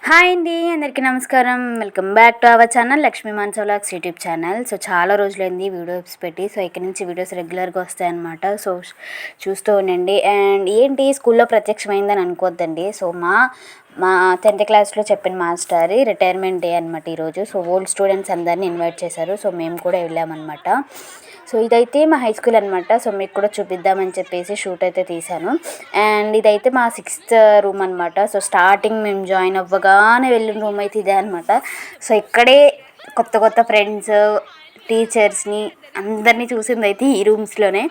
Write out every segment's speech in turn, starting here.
Hi అండి, అందరికీ నమస్కారం. Welcome back to our channel Lakshmi Manasa vlogs YouTube channel. So చాలా రోజులైంది వీడియోస్ పెట్టి. సో ఇక్కడ నుంచి వీడియోస్ రెగ్యులర్గా వస్తాయన్నమాట. సో చూస్తూ ఉండండి. అండ్ ఏంటి స్కూల్లో ప్రత్యక్షమైందని అనుకోవద్దండి. సో మా 10th క్లాస్లో చెప్పిన మాస్టర్ రిటైర్మెంట్ డే అనమాట ఈరోజు. సో ఓల్డ్ స్టూడెంట్స్ అందరినీ ఇన్వైట్ చేశారు. సో మేము కూడా వెళ్ళామన్నమాట. సో ఇదైతే మా హై స్కూల్ అనమాట. సో మీకు కూడా చూపిద్దామని చెప్పేసి షూట్ అయితే తీశాను. అండ్ ఇదైతే మా 6th రూమ్ అనమాట. సో స్టార్టింగ్ మేము జాయిన్ అవ్వగానే వెళ్ళిన రూమ్ అయితే ఇదే అనమాట. సో ఇక్కడే కొత్త ఫ్రెండ్స్, టీచర్స్ని అందరినీ చూసింది అయితే ఈ రూమ్స్లోనే.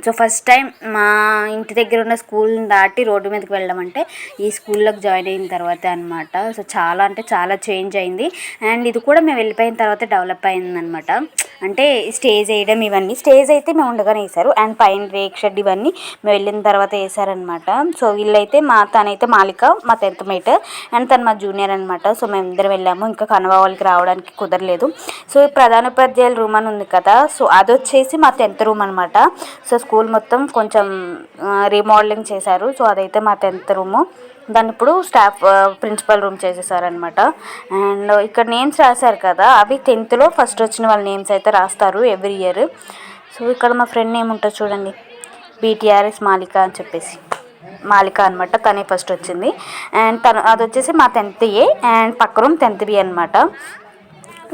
సో ఫస్ట్ టైం మా ఇంటి దగ్గర ఉన్న స్కూల్ని దాటి రోడ్డు మీదకి వెళ్ళడం అంటే ఈ స్కూల్లోకి జాయిన్ అయిన తర్వాత అనమాట. సో చాలా అంటే చాలా చేంజ్ అయింది. అండ్ ఇది కూడా మేము వెళ్ళిపోయిన తర్వాత డెవలప్ అయిందనమాట. అంటే స్టేజ్ వేయడం ఇవన్నీ, స్టేజ్ అయితే మేము ఉండగానే వేశారు. అండ్ పైన రేక్ షెడ్ ఇవన్నీ మేము వెళ్ళిన తర్వాత వేసారనమాట. సో వీళ్ళైతే తనైతే మాలిక, మా 10th మేట్, అండ్ తను మా జూనియర్ అనమాట. సో మేము ఇద్దరు వెళ్ళాము. ఇంకా కనవ వాళ్ళకి రావడానికి కుదరలేదు. సో ప్రధానోపాధ్యాయుల రూమ్ అని ఉంది కదా, సో అది వచ్చేసి మా 10th రూమ్ అనమాట. సో స్కూల్ మొత్తం కొంచెం రీమోడలింగ్ చేశారు. సో అదైతే మా 10th రూము. దాన్ని ఇప్పుడు స్టాఫ్ ప్రిన్సిపల్ రూమ్ చేసేసారనమాట. అండ్ ఇక్కడ నేమ్స్ రాశారు కదా, అవి 10thలో ఫస్ట్ వచ్చిన వాళ్ళ నేమ్స్ అయితే రాస్తారు ఎవ్రీ ఇయర్. సో ఇక్కడ మా ఫ్రెండ్ నేమ్ ఉంటుంది చూడండి, BTRS మాలిక అని చెప్పేసి, మాలిక అనమాట. తనే ఫస్ట్ వచ్చింది. అండ్ అది వచ్చేసి మా 10th A, అండ్ పక్క రూమ్ 10th B అనమాట.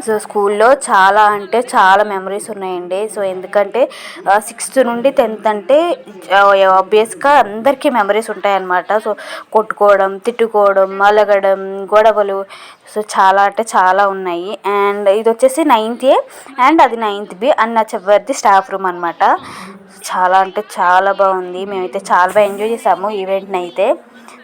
సో స్కూల్లో చాలా అంటే చాలా మెమరీస్ ఉన్నాయండి. సో ఎందుకంటే 6th నుండి 10th అంటే ఆబ్వియస్గా అందరికీ మెమరీస్ ఉంటాయన్నమాట. సో కొట్టుకోవడం, తిట్టుకోవడం, అలగడం, గొడవలు, సో చాలా అంటే చాలా ఉన్నాయి. అండ్ ఇది వచ్చేసి 9th A, అండ్ అది 9th B అన్న చివరిది స్టాఫ్ రూమ్ అనమాట. చాలా అంటే చాలా బాగుంది. మేమైతే చాలా బాగా ఎంజాయ్ చేసాము ఈవెంట్ని అయితే.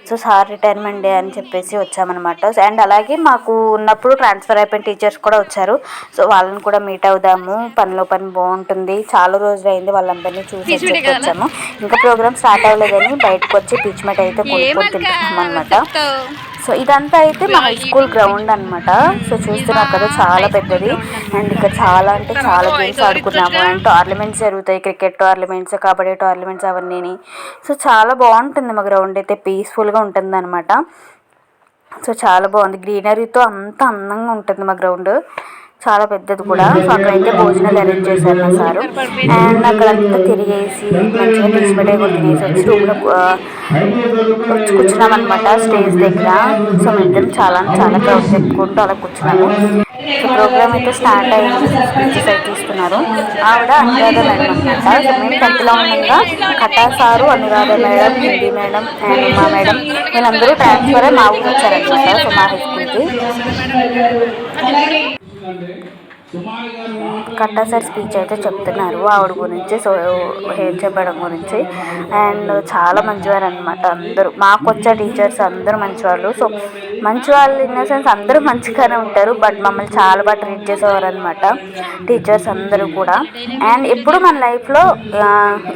సో సార్ రిటైర్మెంట్ డే అని చెప్పేసి వచ్చామన్నమాట. అండ్ అలాగే మాకు ఉన్నప్పుడు ట్రాన్స్ఫర్ అయిపోయిన టీచర్స్ కూడా వచ్చారు. సో వాళ్ళని కూడా మీట్ అవుదాము, పనిలో పని బాగుంటుంది, చాలా రోజులు అయింది వాళ్ళందరినీ చూసి వచ్చాము. ఇంకా ప్రోగ్రామ్ స్టార్ట్ అవ్వలేదని బయటకు వచ్చి పిచ్మెట్ అయితే కొనుక్కొని తింటున్నాం అనమాట. సో ఇదంతా అయితే మా హై స్కూల్ గ్రౌండ్ అనమాట. సో చూస్తున్నారు కదా, చాలా పెద్దది. అండ్ ఇక్కడ చాలా అంటే చాలా గేమ్స్ ఆడుకున్నాము. అండ్ టోర్నమెంట్స్ జరుగుతాయి, క్రికెట్ టోర్నమెంట్స్, కబడ్డీ టోర్నమెంట్స్ అవన్నీ. సో చాలా బాగుంటుంది మా గ్రౌండ్ అయితే, పీస్ఫుల్గా ఉంటుంది అనమాట. సో చాలా బాగుంది, గ్రీనరీతో అంత అందంగా ఉంటుంది మా గ్రౌండ్, చాలా పెద్దది కూడా. సో అక్కడైతే భోజనాలు అరేంజ్ చేశారు మా సారు. అండ్ అక్కడంతా తిరిగేసి మంచిగా పిచ్చిమిఠాయి కూడా తినేసి వచ్చి రూమ్లో వచ్చి కూర్చున్నాం అనమాట స్టేజ్ దగ్గర. సో మేము చాలా క్రౌడ్ చెప్పుకుంటూ అలా కూర్చున్నాము. సో ప్రోగ్రామ్ అయితే స్టార్ట్ అయ్యింది. స్పీచెస్ అయితే ఇస్తున్నారు. ఆవిడ అనురాధ మేడం అనమాట. సో మేము 10thలో ఉండగా Kata sir, Anuradha madam, Hindi madam, and Uma madam వీళ్ళందరూ ట్రాన్స్ఫర్ అయ్యి మా ఊరు వచ్చారనమాట. సో మా హై స్కూల్కి కట్టా సార్ స్పీచ్ అయితే చెప్తున్నారు ఆవిడ గురించి. సో హెయిర్ చెప్పడం గురించి. అండ్ చాలా మంచివారు అనమాట అందరూ. మాకు వచ్చే టీచర్స్ అందరూ మంచివాళ్ళు. సో మంచివాళ్ళు ఇన్ ద సెన్స్ అందరూ మంచిగానే ఉంటారు, బట్ మమ్మల్ని చాలా బాగా ట్రీట్ చేసేవారు అనమాట టీచర్స్ అందరూ కూడా. అండ్ ఎప్పుడు మన లైఫ్లో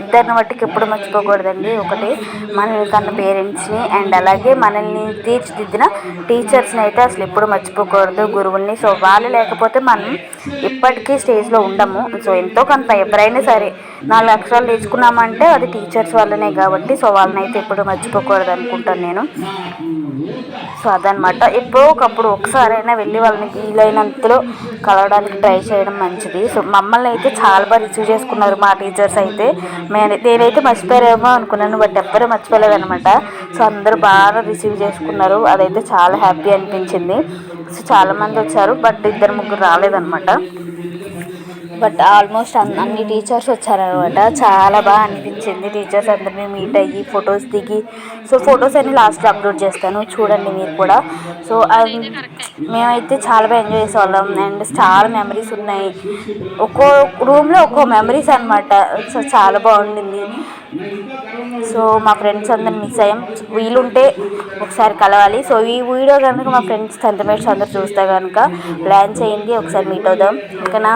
ఇద్దరిని మట్టికి ఎప్పుడు మర్చిపోకూడదండి. ఒకటి మనల్ని కన్న పేరెంట్స్ని, అండ్ అలాగే మనల్ని తీర్చిదిద్దిన టీచర్స్ని అయితే అసలు ఎప్పుడు మర్చిపోకూడదు, గురువుల్ని. సో వాళ్ళు లేకపోతే మనం ఇప్పటికీ స్టేజ్లో ఉండము. సో ఎంతో కొంత ఎవరైనా సరే 4 అక్షరాలు నేర్చుకున్నామంటే అది టీచర్స్ వల్లనే కాబట్టి, సో వాళ్ళని అయితే ఎప్పుడు మర్చిపోకూడదు అనుకుంటాను నేను. సో అదనమాట. ఎప్పుడో ఒకప్పుడు ఒకసారైనా వెళ్ళి వాళ్ళని వీలైనంతలో కలవడానికి ట్రై చేయడం మంచిది. సో మమ్మల్ని అయితే చాలా బాగా రిసీవ్ చేసుకున్నారు మా టీచర్స్ అయితే. నేనైతే మర్చిపోయారేమో అనుకున్నాను, బట్ ఎవ్వరూ మర్చిపోలేదు అనమాట. సో అందరూ బాగా రిసీవ్ చేసుకున్నారు, అదైతే చాలా హ్యాపీ అనిపించింది. సో చాలామంది వచ్చారు, బట్ 2-3 రాలేదన్నమాట. బట్ ఆల్మోస్ట్ అన్ని టీచర్స్ వచ్చారనమాట. చాలా బాగా అనిపించింది టీచర్స్ అందరినీ మీట్ అయ్యి ఫొటోస్ దిగి. సో ఫొటోస్ అన్ని లాస్ట్లో అప్లోడ్ చేస్తాను, చూడండి మీరు కూడా. సో మేమైతే చాలా బాగా ఎంజాయ్ చేసేవాళ్ళం. అండ్ చాలా మెమరీస్ ఉన్నాయి, ఒక్కో రూమ్లో ఒక్కో మెమరీస్ అనమాట. సో చాలా బాగుండింది. సో మా ఫ్రెండ్స్ అందరు మిస్ అయ్యాం. వీలుంటే ఒకసారి కలవాలి. సో ఈ వీడియో కనుక మా ఫ్రెండ్స్ 10th mates అందరు చూస్తే కనుక ప్లాన్ చేయండి, ఒకసారి మీట్ అవుదాం. ఓకేనా?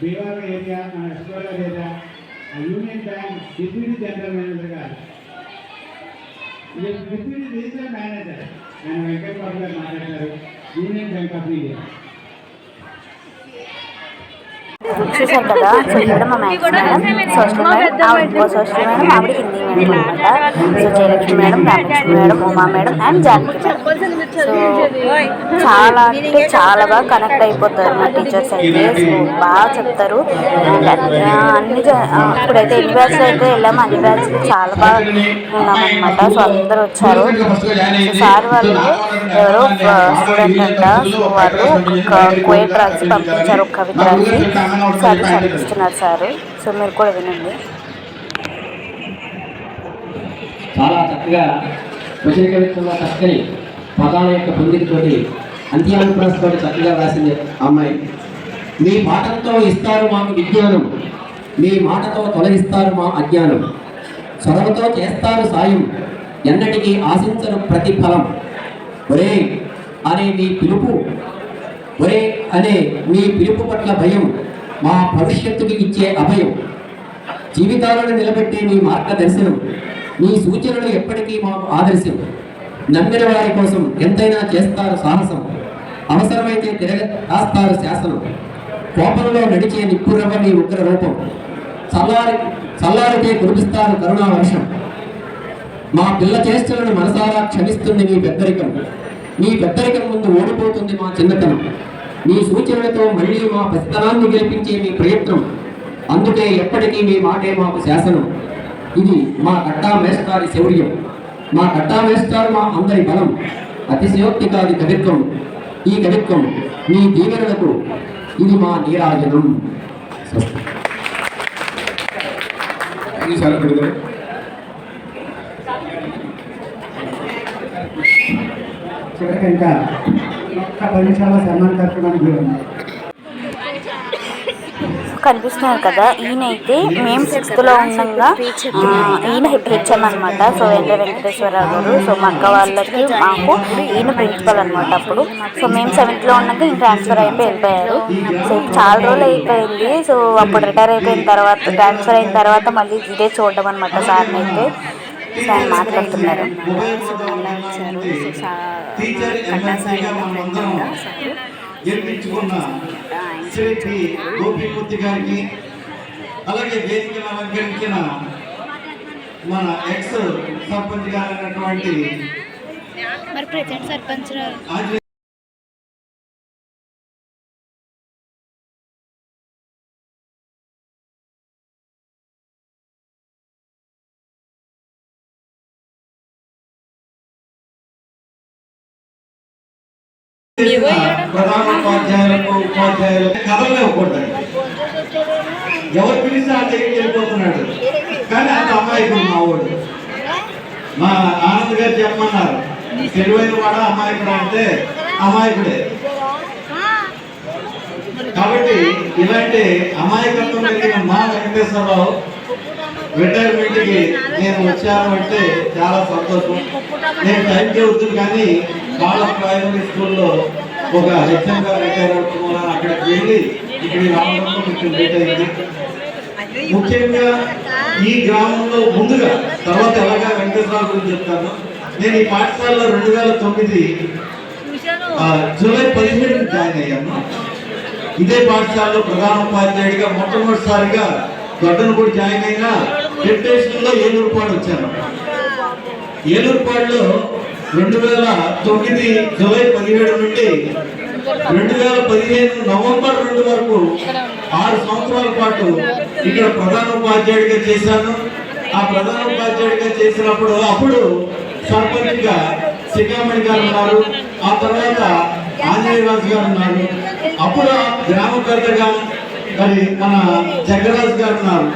బీహార్ ఏరియా, మన ఎస్కోర్ area union bank deputy general manager garu deputy regional manager ఆయన వెంకటబాబు గారు మాట్లాడారు. Union bank of India. చూసారు కదా. సో ఇక్కడ మా మ్యాథ్స్ మేడం, సోషల్ మేడం, ఆవిడ సోషల్ మేడం, ఆవిడ హిందీ మేడం అనమాట. So Jayalakshmi madam, Ramalakshmi madam, Uma madam and Janaki madam. So చాలా అంటే చాలా బాగా కనెక్ట్ అయిపోతారు మా టీచర్స్ అయితే. సో బాగా చెప్తారు. అండ్ అన్ని ఇప్పుడైతే ఎన్ని బ్యాచ్లు అయితే వెళ్ళాము, అన్ని బ్యాచ్లు చాలా బాగా ఉన్నామన్నమాట. సో అందరూ వచ్చారు. సో సార్ వాళ్ళు ఎవరో స్టూడెంట్ అంట. సో వాళ్ళు ఒక కోయట్ రాసి పంపించారు, ఒక కవిత రాసి సార్ చదివిస్తున్నారు సార్. సో మీరు కూడా వినండి. చాలా చక్కగా వచన కవిత్వంలో చక్కని పదాల యొక్క పొందికతోటి అంత్యానుప్రాసతో చక్కగా రాసింది అమ్మాయి. మీ పాఠంతో ఇస్తారు మాకు విజ్ఞానం, మీ మాటతో తొలగిస్తారు మా అజ్ఞానం, చొరవతో చేస్తారు సాయం, ఎన్నటికీ ఆశించరు ప్రతిఫలం. ఒరే అనే మీ పిలుపు, ఒరే అనే మీ పిలుపు పట్ల భయం, మా భవిష్యత్తుకి ఇచ్చే అభయం, జీవితాలను నిలబెట్టే మీ మార్గదర్శనం, మీ సూచనలు ఎప్పటికీ మాకు ఆదర్శం. నమ్మిన వారి కోసం ఎంతైనా చేస్తారు సాహసం, అవసరమైతే రాస్తారు శాసనం, కోపంలో నడిచే నిప్పురవ మీ ఉగ్ర రూపం, చల్లారితే కురిపిస్తారు కరుణా వర్షం. మా పిల్ల చేష్టలను మనసారా క్షమిస్తుంది మీ పెద్దరికం, మీ పెద్దరికం ముందు ఓడిపోతుంది మా చిన్నతనం, మీ సూచనలతో మళ్ళీ మా పసితనాన్ని గెలిపించే మీ ప్రయత్నం, అందుకే ఎప్పటికీ మీ మాటే మాకు శాసనం. ఇది మా కట్టా మేస్టారి శౌర్యం, మా కట్టా మేస్టారు మా అందరి బలం, అతిశయోక్తి కాది కవిత్వం, ఈ కవిత్వం మీ దీవెనలకు ఇది మా నీరాజనం. చివరికంతా ఒక్క 10 నిమిషాల సన్మాన కార్యక్రమానికి కనిపిస్తున్నారు కదా. ఈయన అయితే మేము 6th ఉండగా ఈయన హెచ్ఎం అనమాట. సో వెంకటేశ్వరరావు గారు. సో మా అక్క వాళ్ళకి మాకు ఈయన ప్రిన్సిపల్ అనమాట అప్పుడు. సో మేము 7th ఉన్నాక ఈయన ట్రాన్స్ఫర్ అయిపోయి వెళ్ళిపోయారు. సో చాలా రోజులు అయిపోయింది. సో అప్పుడు రిటైర్ అయిపోయిన తర్వాత, ట్రాన్స్ఫర్ అయిన తర్వాత మళ్ళీ ఇదే చూడడం అనమాట సార్ని అయితే. సార్ మాట్లాడుతున్నారు. గెలిపించుకున్న శ్రీ గోపీమూర్తి గారికి, అలాగే వేదికను అలంకరించిన మన ఎక్స్ సర్పంచ్ గారు అయినటువంటి సర్పంచ్ ప్రధానోపాధ్యాయులకు, ఉపాధ్యాయులకు కథలు ఇవ్వకూడదండి. ఎవరు పిలిస్తే ఆ దగ్గరికి వెళ్ళిపోతున్నాడు. కానీ అంత అమాయకుడు మా వాడు. మా ఆనంద్ గారు చెప్పమన్నారు, తెలివైన వాడు అమాయకుడు అంటే అమాయకుడే. కాబట్టి ఇలాంటి అమాయకత్వం కలిగిన మా వెంకటేశ్వరరావు రిటైర్మెంట్కి నేను వచ్చాను అంటే చాలా సంతోషం. నేను టైం చదువుతుంది కానీ బాల ప్రైమరీ స్కూల్లో ఒక హెచ్ఎంగా రిటైర్ అవుతున్నాను. అక్కడికి వెళ్ళి ఇక్కడికి రావడంతో కొంచెం లేట్ అయింది. ముఖ్యంగా ఈ గ్రామంలో ముందుగా, తర్వాత ఎలాగా వెంకటేశ్వరరావు గురించి చెప్తాను. నేను ఈ పాఠశాలలో 2009 జూలై 17 జాయిన్ అయ్యాను. ఇదే పాఠశాలలో ప్రధానోపాధ్యాయుడిగా మొట్టమొదటిసారిగా గడ్డను కూడా జాయిన్ అయినా డెప్యుటేషన్లో ఏలూరుపాడు వచ్చాను. ఏలూరుపాడులో 2009 జూలై 17 నుండి 2015 నవంబర్ 2 వరకు 6 సంవత్సరాల పాటు ఇక్కడ ప్రధానోపాధ్యాయుడిగా చేశాను. ఆ ప్రధానోపాధ్యాయుడిగా చేసినప్పుడు అప్పుడు సర్పంచ్గా సింగామణి గారు ఉన్నారు, ఆ తర్వాత ఆంజనేయరాజు గారు ఉన్నారు, అప్పుడు గ్రామ పెద్దగా మరి మన జగ్గరాజు గారు ఉన్నారు.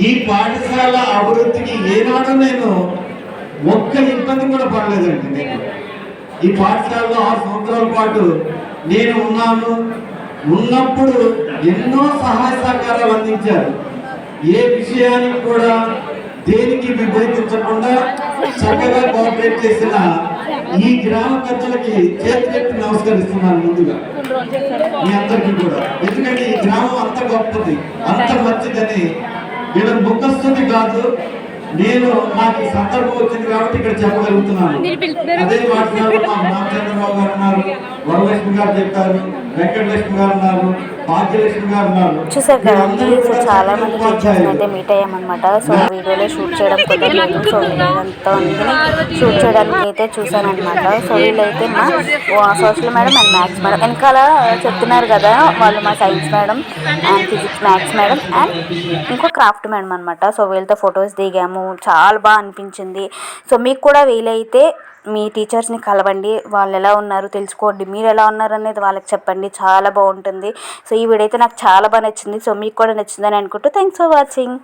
ఈ పాఠశాల అభివృద్ధికి ఏనాడు నేను ఒక్క ఇబ్బంది కూడా పడలేదండి. నేను ఈ పాఠశాలలో 6 సంవత్సరాల పాటు నేను ఉన్నాను. ఉన్నప్పుడు ఎన్నో సహాయ సహకారాలు అందించారు. ఏ విషయానికి కూడా దేనికి విభేదించకుండా చక్కగా కోఆపరేట్ చేసిన ఈ గ్రామ పెద్దలకి చేతులెత్తి నమస్కరిస్తున్నాను ముందుగా మీ అందరికీ కూడా. ఎందుకంటే ఈ గ్రామం అంత గొప్పది, అంత మంచిదని వీళ్ళ ముఖస్థుతి కాదు, నేను నాకు ఈ సందర్భం వచ్చింది కాబట్టి ఇక్కడ చెప్పగలుగుతున్నాను. అదే మాట్లాడారు మా రామచంద్రరావు గారు ఉన్నారు, వరలక్ష్మి గారు చెప్పారు, వెంకటలక్ష్మి గారు ఉన్నారు, భాగ్యలక్ష్మి గారు ఉన్నారు. చూసారు కదండి. సో చాలా మంది టీచర్స్ అయితే మీట్ అయ్యామన్నమాట. సో వీడియోలో షూట్ చేయడం కుదరలేదు. సో వీళ్ళంతా షూట్ చేయడానికి అయితే చూసాను అనమాట. సో వీళ్ళైతే మా social madam and maths madam, వెనకాల చెప్తున్నారు కదా వాళ్ళు మా science madam and physics maths madam and ఇంకో క్రాఫ్ట్ మేడం అనమాట. సో వీళ్ళతో ఫొటోస్ దిగాము, చాలా బాగా అనిపించింది. సో మీకు కూడా వీలైతే మీ టీచర్స్ని కలవండి, వాళ్ళు ఎలా ఉన్నారు తెలుసుకోండి, మీరు ఎలా ఉన్నారు అనేది వాళ్ళకి చెప్పండి, చాలా బాగుంటుంది. సో ఈ వీడియో అయితే నాకు చాలా బాగా నచ్చింది. సో మీకు కూడా నచ్చిందని అనుకుంటూ థ్యాంక్స్ ఫర్ వాచింగ్.